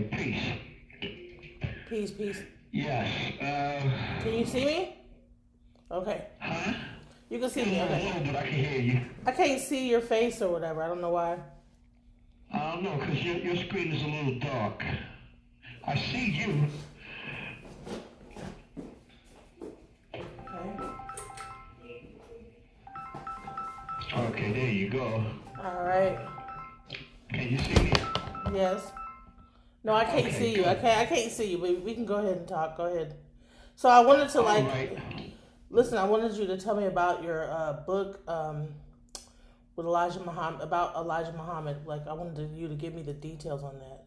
Okay, peace. Peace, peace. Yes. Can you see me? Okay. Huh? You can see me, okay. No, but I can hear you. I can't see your face or whatever. I don't know why. I don't know, because your screen is a little dark. I see you. Okay, there you go. All right. Can you see me? Yes. No, I can't see you. Good. I can't see you, but we can go ahead and talk. Go ahead. So I wanted to listen. I wanted you to tell me about your book with Elijah Muhammad, about Elijah Muhammad. Like I wanted you to give me the details on that.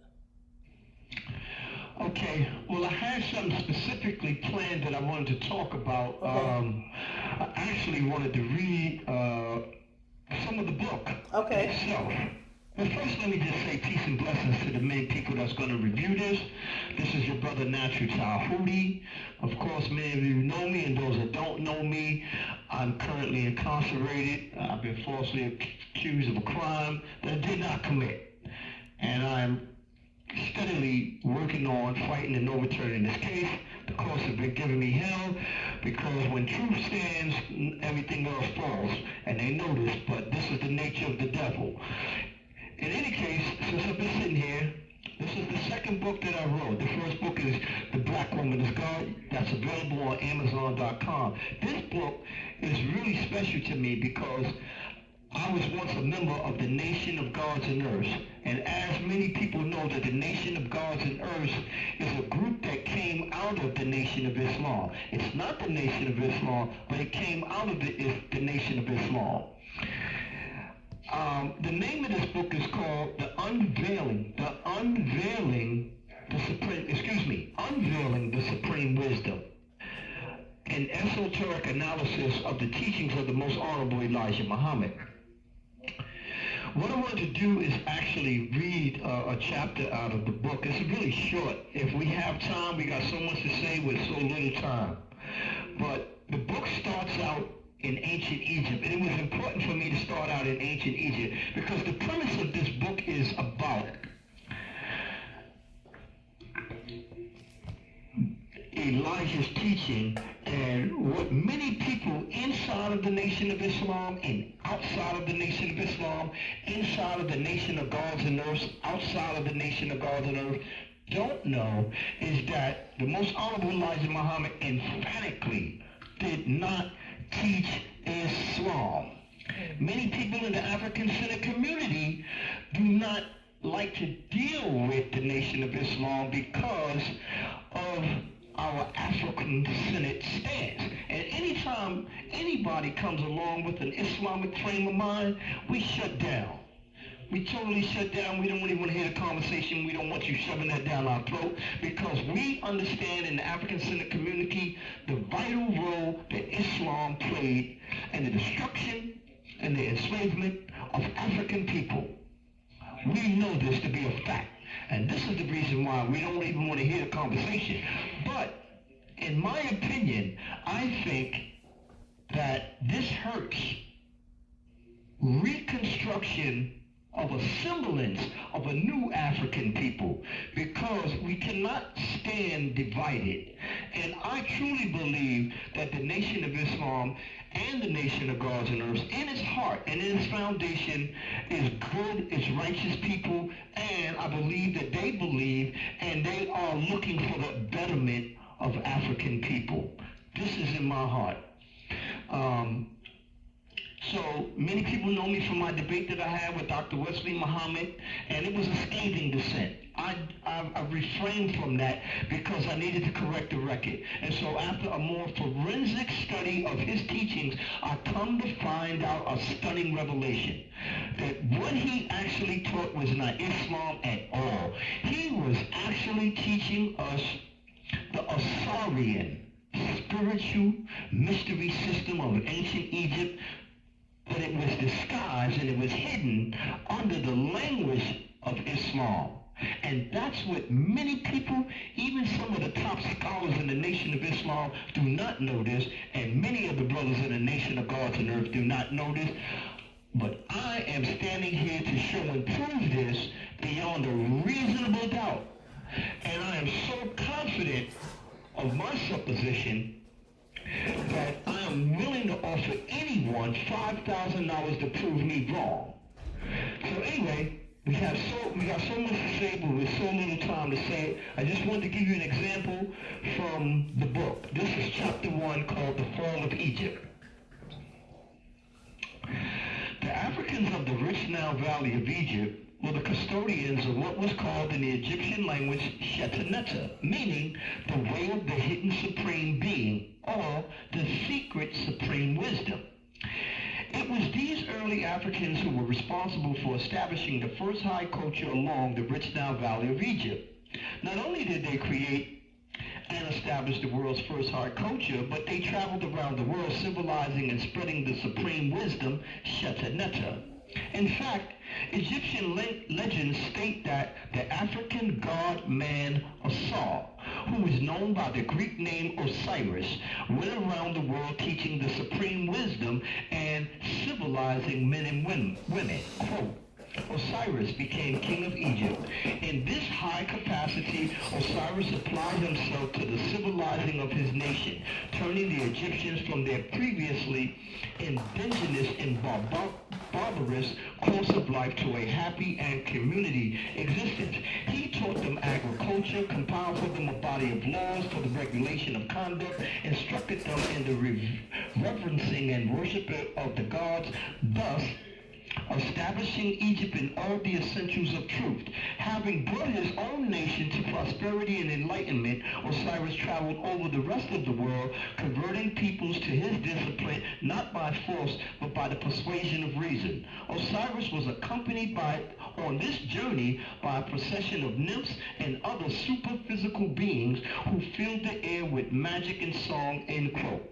Okay. Well, I had something specifically planned that I wanted to talk about. Okay. I actually wanted to read some of the book itself. But first, let me just say peace and blessings to the many people that's going to review this. This is your brother, Natural Tahuti. Of course, many of you know me, and those that don't know me, I'm currently incarcerated. I've been falsely accused of a crime that I did not commit. And I'm steadily working on fighting and overturning this case. The courts have been giving me hell because when truth stands, everything else falls. And they know this, but this is the nature of the devil. In any case, since I've been sitting here, this is the second book that I wrote. The first book is The Black Woman is God. That's available on Amazon.com. This book is really special to me because I was once a member of the Nation of Gods and Earth. And as many people know that the Nation of Gods and Earth is a group that came out of the Nation of Islam. It's not the Nation of Islam, but it came out of the Nation of Islam. The name of this book is called Unveiling the Supreme Wisdom, an esoteric analysis of the teachings of the Most Honorable Elijah Muhammad. What I want to do is actually read a chapter out of the book. It's really short. If we have time, we got so much to say with so little time. But the book starts out in ancient Egypt. And it was important for me to start out in ancient Egypt because the premise of this book is about Elijah's teaching and what many people inside of the Nation of Islam and outside of the Nation of Islam, inside of the Nation of Gods and Earth, outside of the Nation of Gods and Earth, don't know is that the Most Honorable Elijah Muhammad emphatically did not teach Islam. Many people in the African Senate community do not like to deal with the Nation of Islam because of our African Senate stance. And anytime anybody comes along with an Islamic frame of mind, we shut down. We totally shut down. We don't really want to hear the conversation. We don't want you shoving that down our throat because we understand in the African Senate community the vital role that Islam played in the destruction and the enslavement of African people. We know this to be a fact. And this is the reason why we don't even want to hear the conversation. But in my opinion, I think that this hurts reconstruction of a semblance of a new African people because we cannot stand divided. And I truly believe that the Nation of Islam and the Nation of Gods and Earth in its heart and in its foundation is good, is righteous people, and I believe that they believe and they are looking for the betterment of African people. This is in my heart. So many people know me from my debate that I had with Dr. Wesley Muhammad, and it was a scathing dissent. I refrained from that because I needed to correct the record. And so after a more forensic study of his teachings, I come to find out a stunning revelation. That what he actually taught was not Islam at all. He was actually teaching us the Ausarian spiritual mystery system of ancient Egypt, but it was disguised and it was hidden under the language of Islam. And that's what many people, even some of the top scholars in the Nation of Islam, do not know this, and many of the brothers in the Nation of Gods and Earth do not know this. But I am standing here to show and prove this beyond a reasonable doubt. And I am so confident of my supposition that I am willing to offer anyone $5,000 to prove me wrong. So anyway, we got so much to say, but with so little time to say it. I just wanted to give you an example from the book. This is chapter 1 called The Fall of Egypt. The Africans of the rich Nile Valley of Egypt were the custodians of what was called in the Egyptian language Shetaut Neter, meaning the way of the hidden supreme being, or the secret supreme wisdom. It was these early Africans who were responsible for establishing the first high culture along the rich Nile Valley of Egypt. Not only did they create and establish the world's first high culture, but they traveled around the world civilizing and spreading the supreme wisdom, Shetaut Neter. In fact, Egyptian legends state that the African god-man Osar, who is known by the Greek name Osiris, went around the world teaching the supreme wisdom and civilizing men and women. Quote, Osiris became king of Egypt. In this high capacity, Osiris applied himself to the civilizing of his nation, turning the Egyptians from their previously indigenous and barbarous course of life to a happy and community existence. He taught them agriculture, compiled for them a body of laws for the regulation of conduct, instructed them in the reverencing and worship of the gods, thus establishing Egypt in all the essentials of truth. Having brought his own nation to prosperity and enlightenment, Osiris traveled over the rest of the world, converting peoples to his discipline, not by force, but by the persuasion of reason. Osiris was accompanied on this journey by a procession of nymphs and other super-physical beings who filled the air with magic and song, end quote.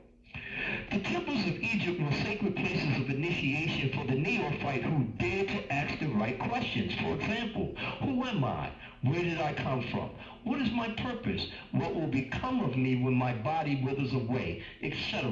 The temples of Egypt were sacred places of initiation for the neophyte who dared to ask the right questions. For example, who am I? Where did I come from? What is my purpose? What will become of me when my body withers away? Etc.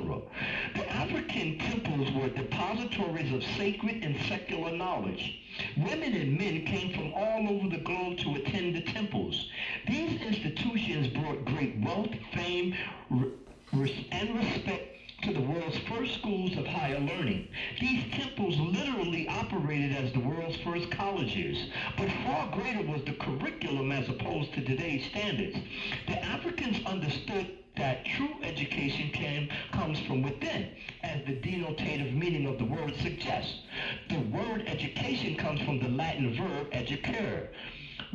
The African temples were depositories of sacred and secular knowledge. Women and men came from all over the globe to attend the temples. These institutions brought great wealth, fame, and respect to the world's first schools of higher learning. These temples literally operated as the world's first colleges, but far greater was the curriculum as opposed to today's standards. The Africans understood that true education comes from within, as the denotative meaning of the word suggests. The word education comes from the Latin verb educere,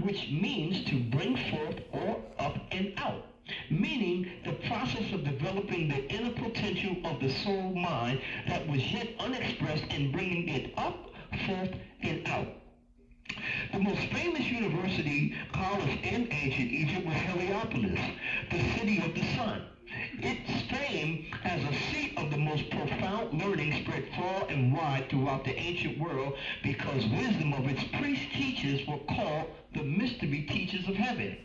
which means to bring forth or up and out, meaning the process of developing the inner potential of the soul mind that was yet unexpressed and bringing it up, forth, and out. The most famous university college in ancient Egypt was Heliopolis, the city of the sun. Its fame as a seat of the most profound learning spread far and wide throughout the ancient world because wisdom of its priest teachers were called the mystery teachers of heaven.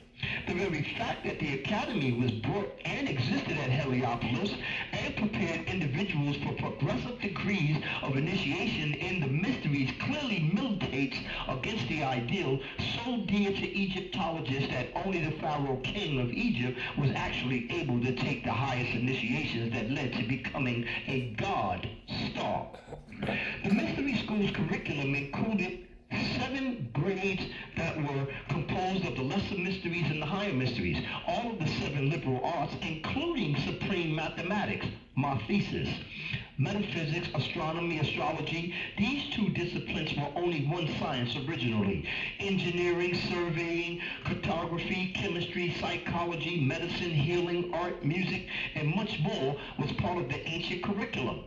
The very fact that the academy was brought and existed at Heliopolis and prepared individuals for progressive degrees of initiation in the mysteries clearly militates against the ideal so dear to Egyptologists that only the Pharaoh king of Egypt was actually able to take the highest initiations that led to becoming a god star. The mystery school's curriculum included 7 grades that were composed of the lesser mysteries and the higher mysteries, all of the 7 liberal arts, including supreme mathematics, my thesis, metaphysics, astronomy, astrology. These 2 disciplines were only one science originally. Engineering, surveying, cartography, chemistry, psychology, medicine, healing, art, music, and much more was part of the ancient curriculum.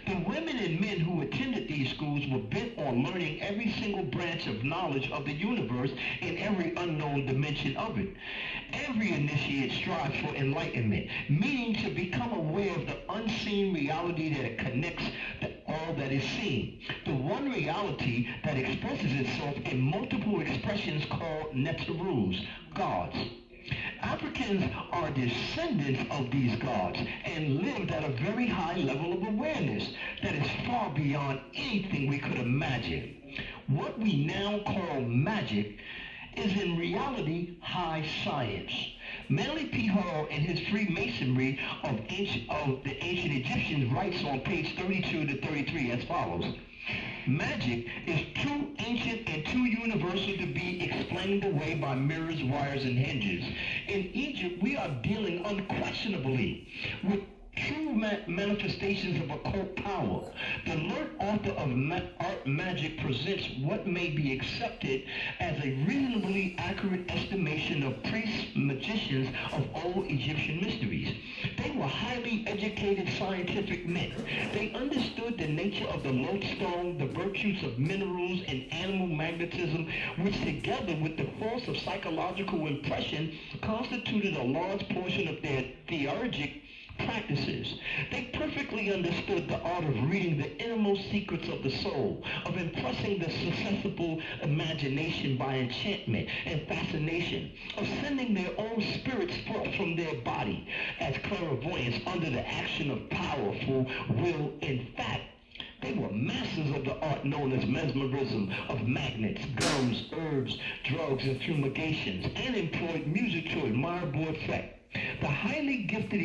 The women and men who attended these schools were bent on learning every single branch of knowledge of the universe and every unknown dimension of it. Every initiate strives for enlightenment, meaning to become aware of the unseen reality that connects all that is seen. The one reality that expresses itself in multiple expressions called Neterus, gods. Africans are descendants of these gods and lived at a very high level of awareness that is far beyond anything we could imagine. What we now call magic is in reality high science. Manly P. Hall in his Freemasonry of the Ancient Egyptians writes on page 32 to 33 as follows. Magic is too ancient and too universal to be explained away by mirrors, wires, and hinges. In Egypt, we are dealing unquestionably with true manifestations of occult power. The learned author of art magic presents what may be accepted as a reasonably accurate estimation of priests, magicians of old Egyptian mysteries. They were highly educated scientific men. They understood the nature of the lodestone, the virtues of minerals and animal magnetism, which together with the force of psychological impression constituted a large portion of their theurgic practices. They perfectly understood the art of reading the innermost secrets of the soul, of impressing the susceptible imagination by enchantment and fascination, of sending their own spirits forth from their body as clairvoyance under the action of powerful will. In fact, they were masters of the art known as mesmerism, of magnets, gums, herbs, drugs, and fumigations, and employed music to admirable effect. The highly gifted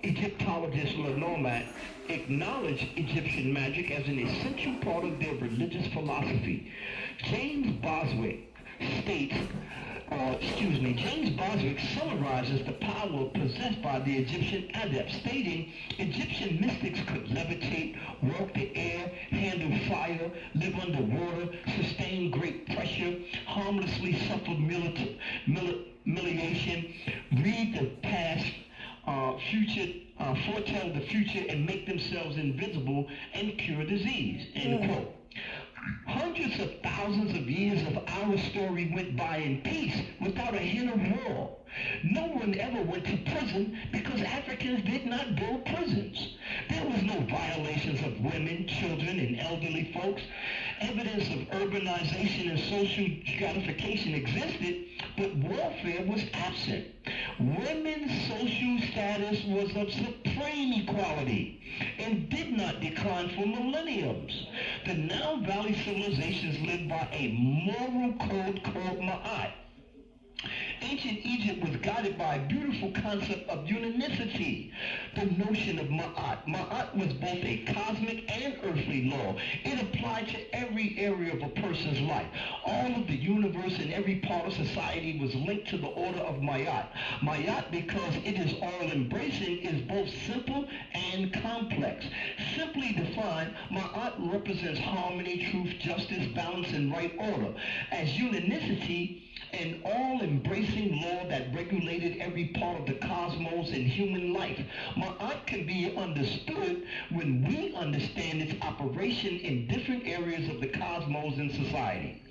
Egyptologist Lenormand acknowledged Egyptian magic as an essential part of their religious philosophy. James Boswick summarizes the power possessed by the Egyptian adepts, stating, Egyptian mystics could levitate, walk the air, handle fire, live underwater, sustain great pressure, harmlessly suffer humiliation, read the past, foretell the future, and make themselves invisible and cure disease, end quote. Hundreds of thousands of years of our story went by in peace without a hint of war. No one ever went to prison because Africans did not build prisons. There was no violations of women, children, and elderly folks. Evidence of urbanization and social stratification existed, but warfare was absent. Women's social status was of supreme equality and did not decline for millenniums. The Nile Valley civilizations lived by a moral code called Ma'at. Ancient Egypt was guided by a beautiful concept of unicity, the notion of Ma'at. Ma'at was both a cosmic and earthly law. It applied to every area of a person's life. All of the universe and every part of society was linked to the order of Ma'at. Ma'at, because it is all-embracing, is both simple and complex. Simply defined, Ma'at represents harmony, truth, justice, balance, and right order. As unicity, an all-embracing law that regulated every part of the cosmos and human life. Ma'at can be understood when we understand its operation in different areas of the cosmos and society.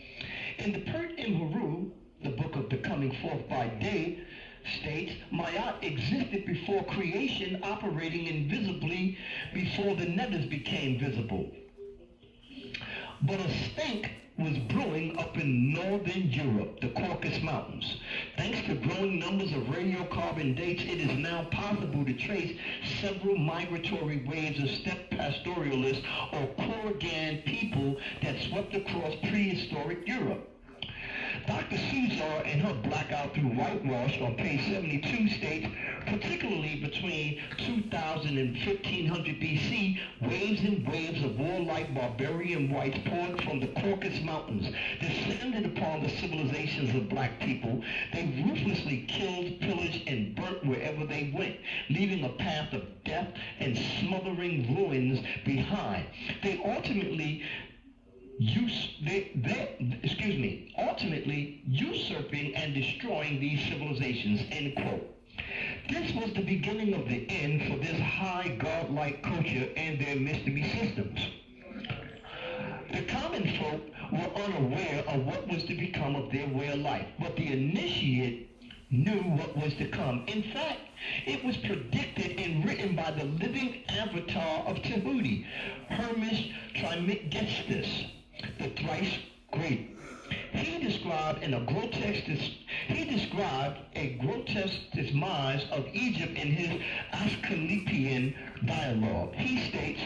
In the Pert and Haru, the book of the coming forth by day, states, Ma'at existed before creation, operating invisibly before the nethers became visible. But a stink was brewing up in northern Europe, the Caucasus Mountains. Thanks to growing numbers of radiocarbon dates, it is now possible to trace several migratory waves of steppe pastoralists or Koragan people that swept across prehistoric Europe. Dr. Suzar, in her Blackout Through Whitewash on page 72, states, particularly between 2000 and 1500 BC, waves and waves of warlike barbarian whites poured from the Caucasus Mountains, descended upon the civilizations of black people. They ruthlessly killed, pillaged, and burnt wherever they went, leaving a path of death and smothering ruins behind. They ultimately usurping and destroying these civilizations, end quote. This was the beginning of the end for this high godlike culture and their mystery systems. The common folk were unaware of what was to become of their way of life, but the initiate knew what was to come. In fact, it was predicted and written by the living avatar of Tahuti, Hermes Trismegistus, the thrice great. He described a grotesque demise of Egypt in his Asclepian dialogue. He states,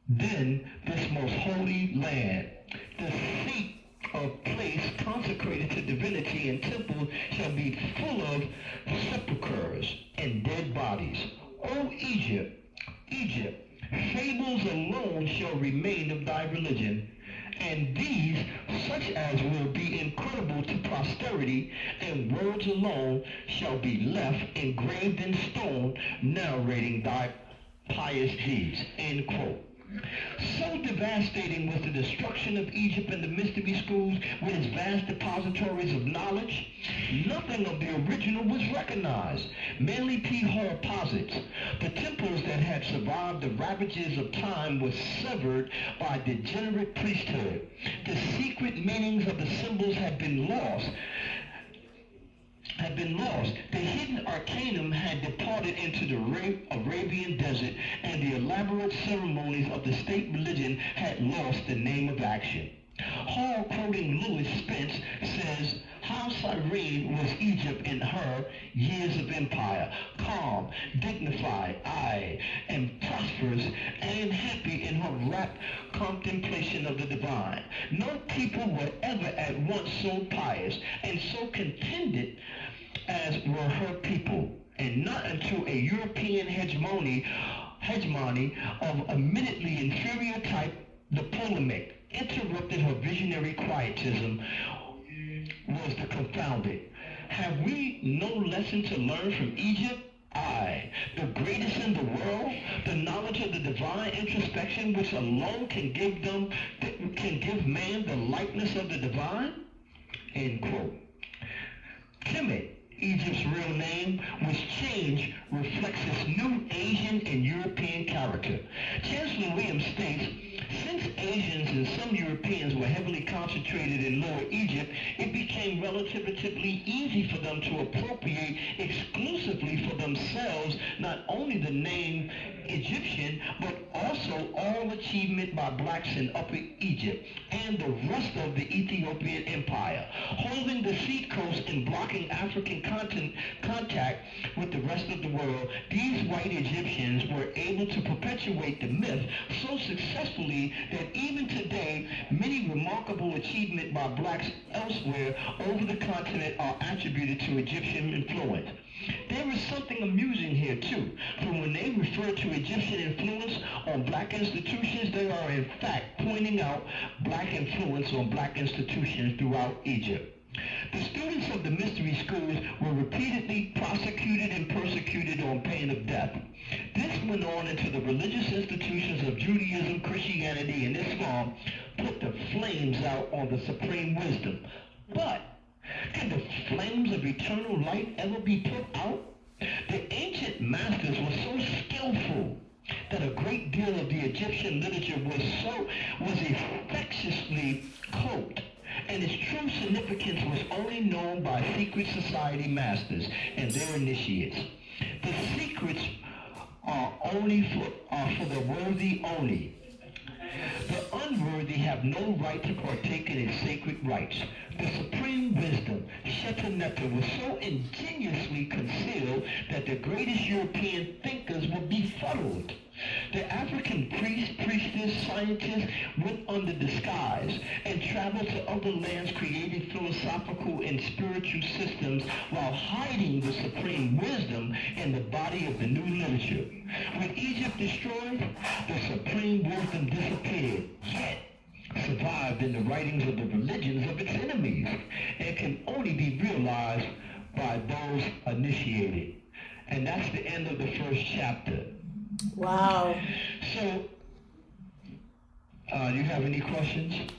then this most holy land, the seat of place consecrated to divinity and temples shall be full of sepulchres and dead bodies. O Egypt, Egypt, fables alone shall remain of thy religion, and these such as will be incredible to posterity, and words alone shall be left engraved in stone, narrating thy pious deeds. End quote. So devastating was the destruction of Egypt and the mystery schools with its vast depositories of knowledge, nothing of the original was recognized. Merely posits. The temples that had survived the ravages of time were severed by degenerate priesthood. The secret meanings of the symbols had been lost. The hidden arcanum had departed into the Arabian desert, and the elaborate ceremonies of the state religion had lost the name of action. Hall, quoting Louis Spence, says, how serene was Egypt in her years of empire, calm, dignified, and prosperous, and happy in her rapt contemplation of the divine. No people were ever at once so pious and so contented as were her people, and not until a European hegemony of admittedly inferior type, the polemic, interrupted her visionary quietism, was the confounded. Have we no lesson to learn from Egypt? The greatest in the world, the knowledge of the divine introspection which alone can give man the likeness of the divine? End quote. Kemet, Egypt's real name, which change reflects its new Asian and European character. Chancellor Williams states, since Asians and some Europeans were heavily concentrated in Lower Egypt, it became relatively easy for them to appropriate exclusively for themselves not only the name Egyptian, but also all achievement by blacks in Upper Egypt and the rest of the Ethiopian Empire. Holding the seacoast and blocking African contact with the rest of the world, these white Egyptians were able to perpetuate the myth so successfully that even today, many remarkable achievements by blacks elsewhere over the continent are attributed to Egyptian influence. There is something amusing here too, for when they refer to Egyptian influence on black institutions, they are in fact pointing out black influence on black institutions throughout Egypt. The students of the mystery schools were repeatedly prosecuted and persecuted on pain of death. This went on into the religious institutions of Judaism, Christianity, and Islam, put the flames out on the supreme wisdom. But can the flames of eternal light ever be put out? The ancient masters were so skillful that a great deal of the Egyptian literature was effectuously cloaked, and its true significance was only known by secret society masters and their initiates. The secrets are for the worthy only. The unworthy have no right to partake in its sacred rites. The supreme wisdom, Shetaut Neter, was so ingeniously concealed that the greatest European thinkers were befuddled. The African priestess, scientists went under disguise and traveled to other lands creating philosophical and spiritual systems while hiding the supreme wisdom in the body of the new literature. With Egypt destroyed, the supreme wisdom disappeared, yet survived in the writings of the religions of its enemies, and can only be realized by those initiated. And that's the end of the first chapter. Wow. So, do you have any questions?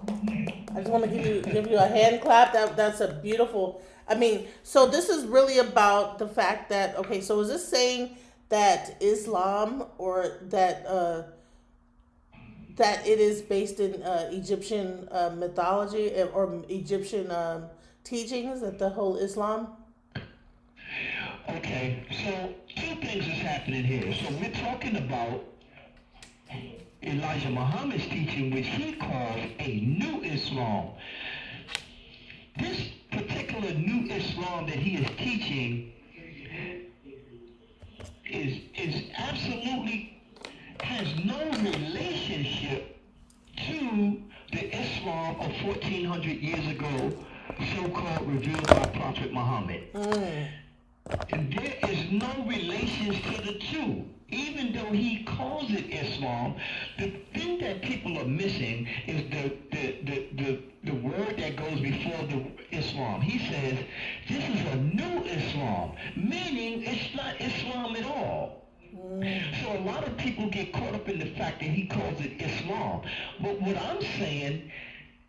I just want to give you a hand clap. That's a beautiful. I mean, so this is really about the fact that, okay, so is this saying that Islam, or that that it is based in Egyptian mythology or Egyptian teachings, that the whole Islam? Okay, so two things is happening here. So we're talking about Elijah Muhammad's teaching, which he calls a new Islam. This particular new Islam that he is teaching is absolutely has no relationship to the Islam of years ago, so-called revealed by Prophet Muhammad. And there is no relations to the two. Even though he calls it Islam, the thing that people are missing is the word that goes before the Islam. He says, this is a new Islam, meaning it's not Islam at all. So a lot of people get caught up in the fact that he calls it Islam. But what I'm saying,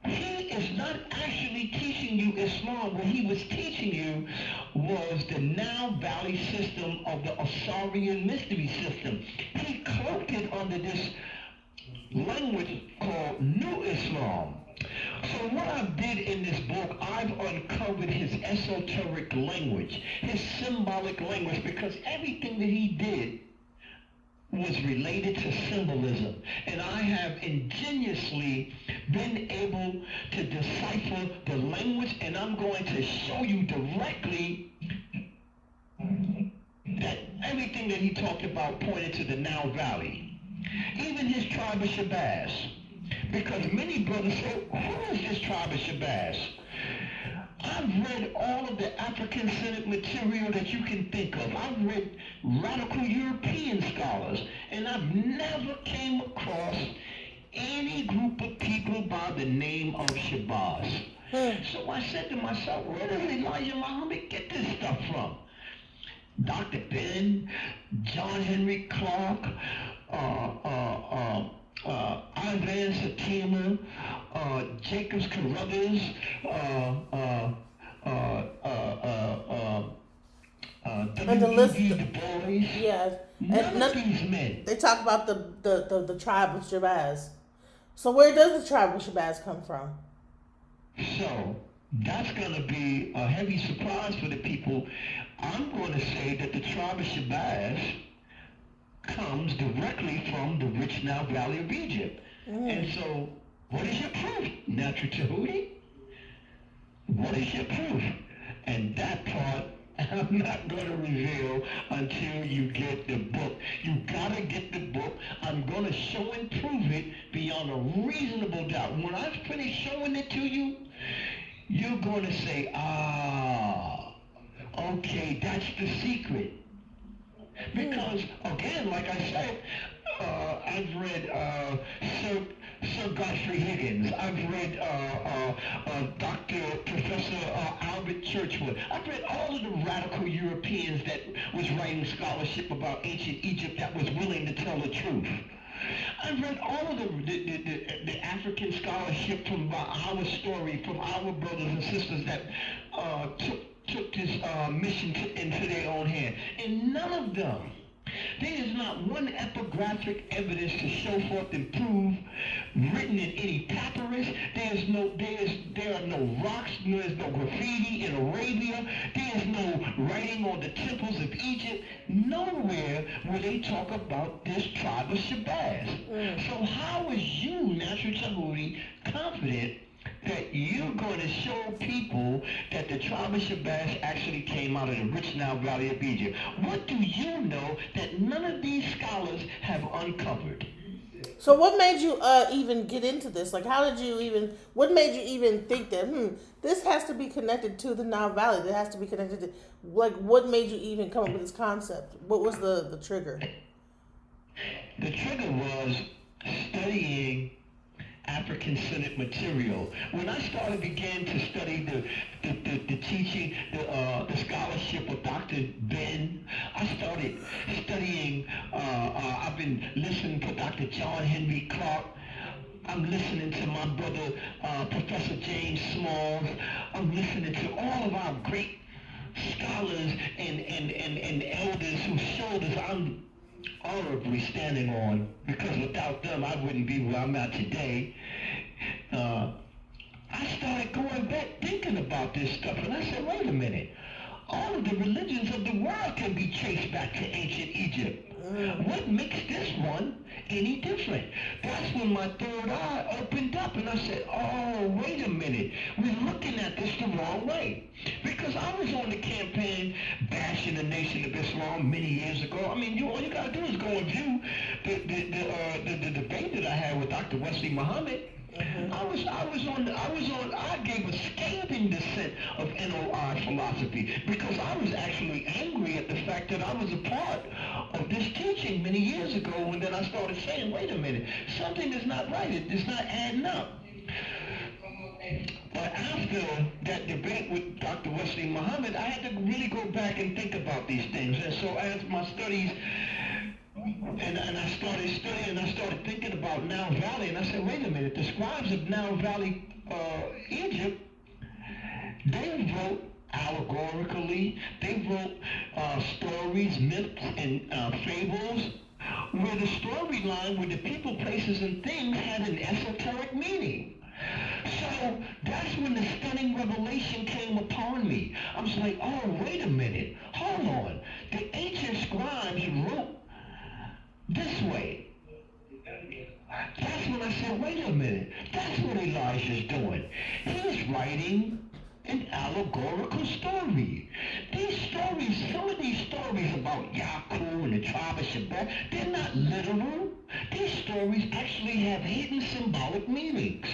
he is not actually teaching you Islam. What he was teaching you was the Nile Valley system of the Ausarian mystery system. He cloaked it under this language called New Islam. So what I did in this book, I've uncovered his esoteric language, his symbolic language, because everything that he did was related to symbolism. And I have ingeniously been able to decipher the language, and I'm going to show you directly that everything that he talked about pointed to the Nile Valley. Even his tribe of Shabazz. Because many brothers say, who is this tribe of Shabazz? I've read all of the African-centered material that you can think of. I've read radical European scholars, and I've never came across any group of people by the name of Shabazz. So I said to myself, where does Elijah Muhammad get this stuff from? Dr. Ben, John Henry Clark, Ivan Satima, Jacobs Carruthers, and the list, Du Bois. yeah, None of these men. They talk about the tribe of Shabazz. So where does the tribe of Shabazz come from? So that's going to be a heavy surprise for the people. I'm going to say that the tribe of Shabazz comes directly from the rich Nile Valley of Egypt. And so, what is your proof, Natural Tahuti? What is your proof? And that part, I'm not going to reveal until you get the book. You got to get the book. I'm going to show and prove it beyond a reasonable doubt. When I finish showing it to you, you're going to say, okay, that's the secret. Because, again, like I said, I've read Sir Godfrey Higgins. I've read Professor Albert Churchwood. I've read all of the radical Europeans that was writing scholarship about ancient Egypt that was willing to tell the truth. I've read all of the African scholarship from our story, from our brothers and sisters that took this mission into their own hand. And none of them, there is not one epigraphic evidence to show forth and prove written in any papyrus. There are no rocks, there is no graffiti in Arabia, there is no writing on the temples of Egypt. Nowhere will they talk about this tribe of Shabazz. So how is you, Natural Tahuti, confident that you're going to show people that the tribe of Shabazz actually came out of the rich Nile Valley of Egypt? What do you know that none of these scholars have uncovered? So what made you even get into this? Like, what made you even think that, this has to be connected to the Nile Valley? That has to be connected to, like, what made you even come up with this concept? What was the trigger? The trigger was studying African-centered material. When I began to study the teaching, the scholarship of Dr. Ben, I started studying, I've been listening to Dr. John Henry Clark. I'm listening to my brother, Professor James Smalls. I'm listening to all of our great scholars and elders who showed us I'm honorably standing on, because without them I wouldn't be where I'm at today. I started going back thinking about this stuff, and I said, wait a minute, all of the religions of the world can be traced back to ancient Egypt. What makes this one any different? That's when my third eye opened up, and I said, oh, wait a minute, we're looking at this the wrong way. Because I was on the campaign bashing the Nation of Islam many years ago. I mean, all you gotta do is go and view the debate that I had with Dr. Wesley Muhammad. I gave a scathing dissent of NOI philosophy because I was actually angry at the fact that I was a part of this teaching many years ago, and then I started saying, wait a minute, something is not right, it's not adding up. But after that debate with Dr. Wesley Muhammad, I had to really go back and think about these things. And so as my studies, and I started studying, I started thinking about Nile Valley, and I said, wait a minute, the scribes of Nile Valley, Egypt, they wrote allegorically, they wrote stories, myths, and fables, where the storyline, where the people, places, and things had an esoteric meaning. So that's when the stunning revelation came upon me. I was like, oh, wait a minute, hold on. The ancient scribes wrote this way. That's when I said, wait a minute, that's what Elijah's doing. He's writing an allegorical story. These stories, some of these stories about Yaakov and the tribe of Shabbat, they're not literal. These stories actually have hidden symbolic meanings.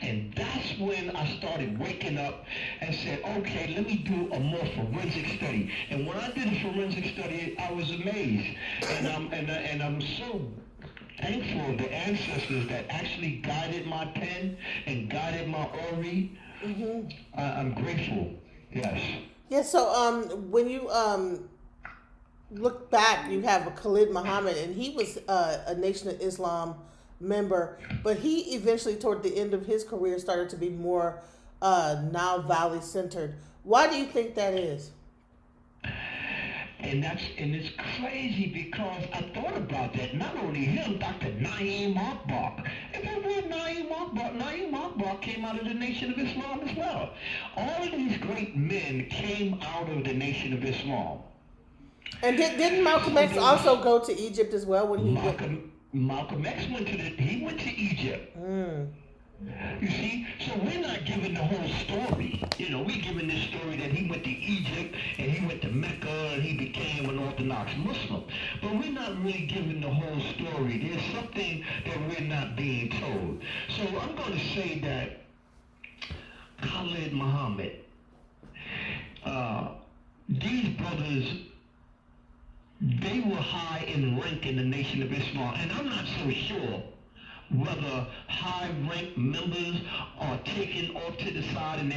And that's when I started waking up and said, okay, let me do a more forensic study. And when I did a forensic study, I was amazed. And I'm so thankful of the ancestors that actually guided my pen and guided my Ori. I'm grateful. Yes. Yeah. So when you look back, you have a Khalid Muhammad, and he was a Nation of Islam member, but he eventually, toward the end of his career, started to be more Nile Valley centered. Why do you think that is? And it's crazy because I thought about that. Not only him, Dr. Naeem Akbar. If you read Naeem Akbar came out of the Nation of Islam as well. All of these great men came out of the Nation of Islam. And didn't Malcolm X also go to Egypt as well when he Malcolm X went to Egypt. You see, so we're not giving the whole story. You know, we're giving this story that he went to Egypt and he went to Mecca and he became an Orthodox Muslim. But we're not really giving the whole story. There's something that we're not being told. So I'm going to say that Khalid Muhammad, these brothers, they were high in rank in the Nation of Islam. And I'm not so sure whether high-ranked members are taken off to the side and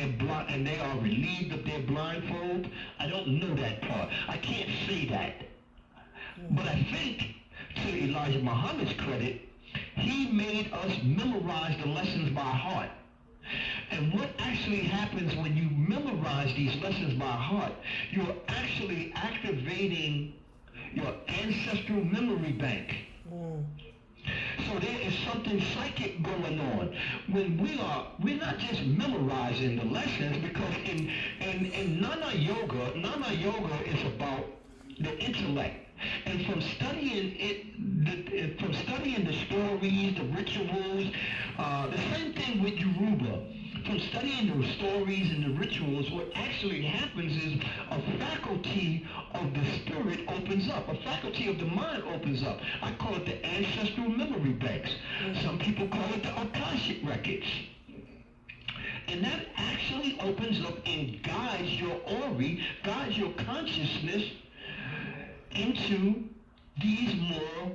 they are relieved of their blindfold. I don't know that part. I can't say that. But I think, to Elijah Muhammad's credit, he made us memorize the lessons by heart. And what actually happens when you memorize these lessons by heart, you're actually activating your ancestral memory bank. So there is something psychic going on when we're not just memorizing the lessons, because in Nana Yoga is about the intellect. And from studying the stories, the rituals, the same thing with Yoruba. From studying those stories and the rituals, what actually happens is a faculty of the spirit opens up. A faculty of the mind opens up. I call it the ancestral memory banks. Some people call it the Akashic records. And that actually opens up and guides your Ori, guides your consciousness into these more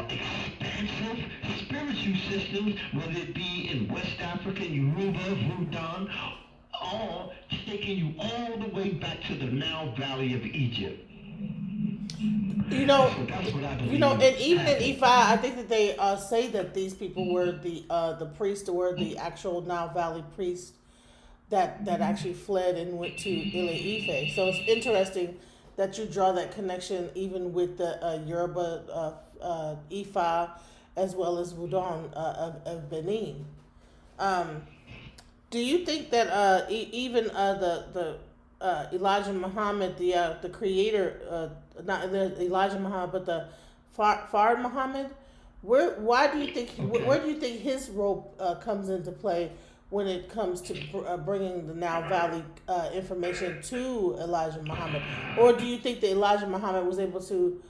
expansive spiritual systems, whether it be in West Africa, Yoruba, Vudan, all taking you all the way back to the Nile Valley of Egypt. You know, and even in Ifa, I think that they say that these people were the priests, or the actual Nile Valley priests that actually fled and went to Ile Ife. So it's interesting that you draw that connection even with the Yoruba Ifa as well as Vudan of Benin. Do you think that even the Elijah Muhammad, the creator, not the Elijah Muhammad, but the Fard Muhammad, where do you think his role comes into play when it comes to bringing the Nile Valley information to Elijah Muhammad? Or do you think that Elijah Muhammad was able to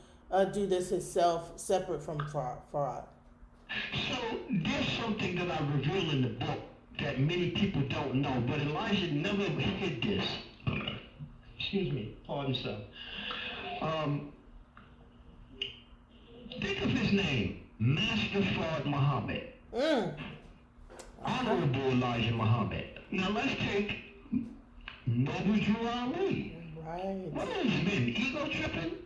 do this himself, separate from Farad? So there's something that I reveal in the book that many people don't know, but Elijah never hid this. Excuse me, pardon, sir. Think of his name, Master Fard Muhammad. Honorable Elijah Muhammad. Now let's take Noble Drew Ali. Right. What has been ego tripping?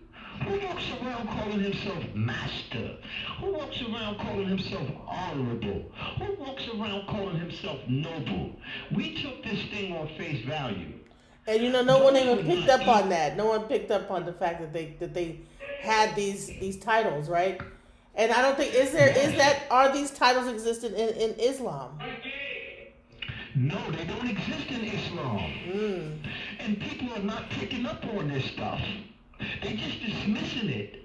Who walks around calling himself master? Who walks around calling himself honorable? Who walks around calling himself noble? We took this thing on face value. And you know, no one even picked up on that. No one picked up on the fact that they had these titles, right? And I don't think are these titles existent in Islam? No, they don't exist in Islam. And people are not picking up on this stuff. They just dismissing it.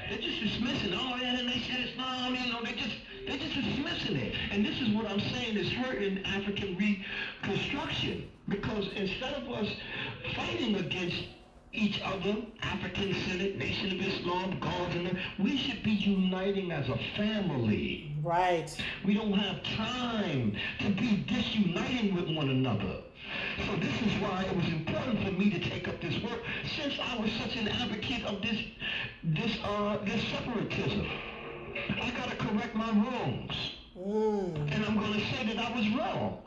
They're just dismissing. Oh yeah, and they said Islam. You know, they just dismissing it. And this is what I'm saying is hurting African reconstruction, because instead of us fighting against each other, African Senate, Nation of Islam, gods, and we should be uniting as a family. Right. We don't have time to be disuniting with one another. So this is why it was important for me to take up this work, since I was such an advocate of this separatism. I gotta correct my wrongs, and I'm gonna say that I was wrong.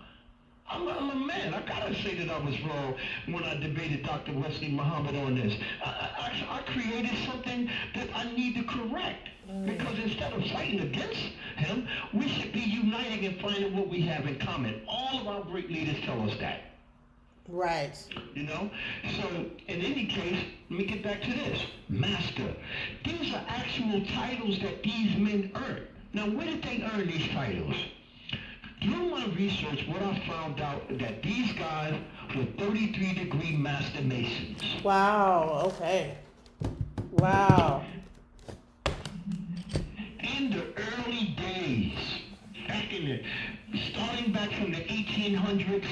I'm a man. I gotta say that I was wrong when I debated Dr. Wesley Muhammad on this. I created something that I need to correct. Because instead of fighting against him, we should be uniting and finding what we have in common. All of our great leaders tell us that. Right. You know? So, in any case, let me get back to this. Master. These are actual titles that these men earned. Now, where did they earn these titles? Through my research, what I found out that these guys were 33-degree Master Masons. Wow. Okay. Wow. In the early days, starting back from the 1800s,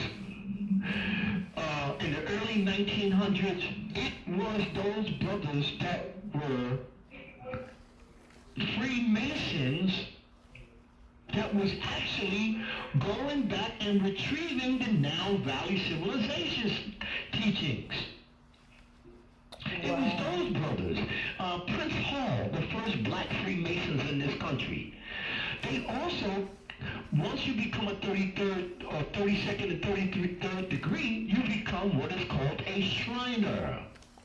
in the early 1900s, it was those brothers that were Freemasons that was actually going back and retrieving the Now Valley Civilization teachings. It was those brothers. Prince Hall, the first black Freemasons in this country. They also, once you become a 33rd or 32nd and 33rd degree, you become what is called a Shriner.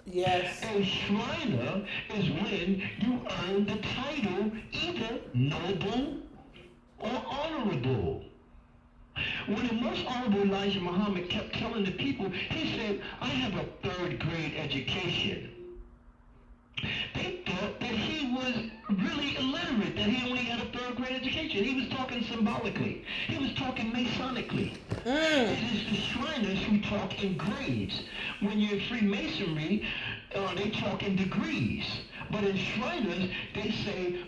Yes. A Shriner is when you earn the title either noble or honorable. When the most honorable Elijah Muhammad kept telling the people, he said, I have a 3rd grade education. They thought that he was really illiterate, that he only had a 3rd grade education. He was talking symbolically. He was talking Masonically. It is the Shriners who talk in grades. When you're in Freemasonry, they talk in degrees. But in Shriners,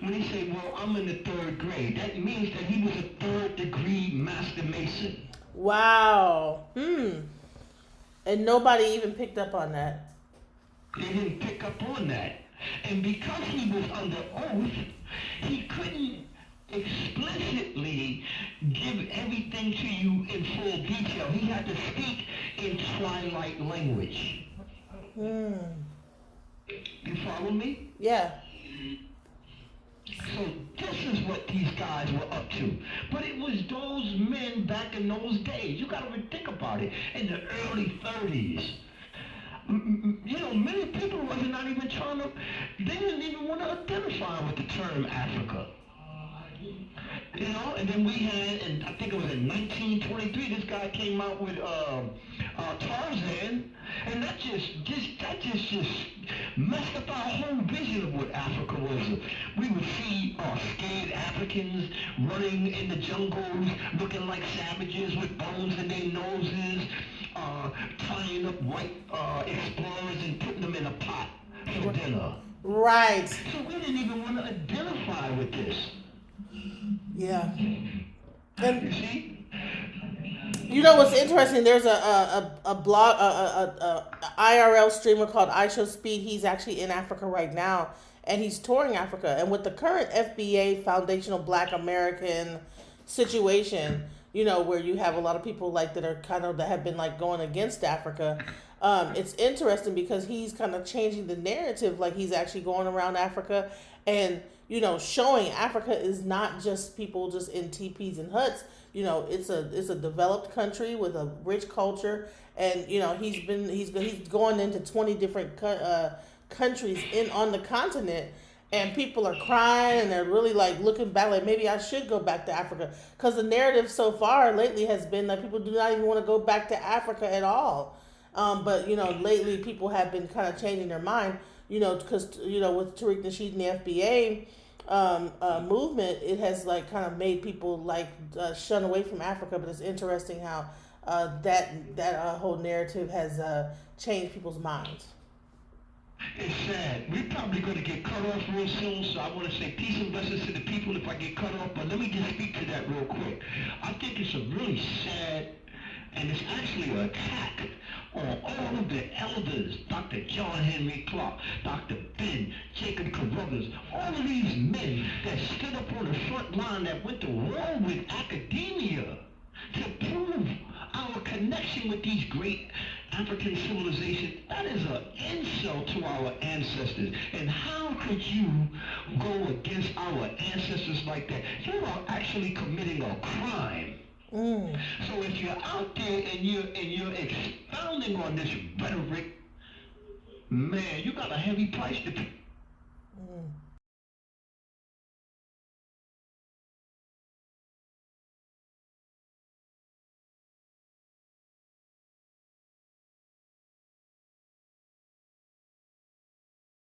when they say, well, I'm in the 3rd grade, that means that he was a 3rd degree Master Mason. Wow. And nobody even picked up on that. They didn't pick up on that. And because he was under oath, he couldn't explicitly give everything to you in full detail. He had to speak in twilight language. You follow me? Yeah. So this is what these guys were up to. But it was those men back in those days. You got to think about it. In the early 30s. You know, many people were not even they didn't even want to identify with the term Africa. You know, and then we had, and I think it was in 1923, this guy came out with Tarzan, and that just messed up our whole vision of what Africa was. We would see scared Africans running in the jungles, looking like savages with bones in their noses, tying up white explorers and putting them in a pot for dinner. Right. So we didn't even want to identify with this. Yeah. And you see? You know what's interesting? There's a blog, a IRL streamer called I Show Speed. He's actually in Africa right now, and he's touring Africa. And with the current FBA, Foundational Black American situation, you know, where you have a lot of people like that are kind of that have been like going against Africa. It's interesting because he's kind of changing the narrative. Like he's actually going around Africa and, you know, showing Africa is not just people just in teepees and huts. You know, it's a developed country with a rich culture, and you know he's going into 20 different countries on the continent, and people are crying and they're really like looking back like maybe I should go back to Africa, because the narrative so far lately has been that people do not even want to go back to Africa at all. But you know, lately people have been kind of changing their mind. You know, because you know with Tariq Nasheed and the FBA. Movement, it has like kind of made people like shun away from Africa, but it's interesting how that whole narrative has changed people's minds. It's sad. We're probably going to get cut off real soon, so I want to say peace and blessings to the people if I get cut off, but let me just speak to that real quick. I think it's a really sad, and it's actually an attack on all of the elders, Dr. John Henry Clark, Dr. Ben, Jacob Carruthers, all of these men that stood up on the front line that went to war with academia to prove our connection with these great African civilizations. That is an insult to our ancestors. And how could you go against our ancestors like that? You are actually committing a crime. So if you're out there and you're expounding on this rhetoric, man, you got a heavy price to pay.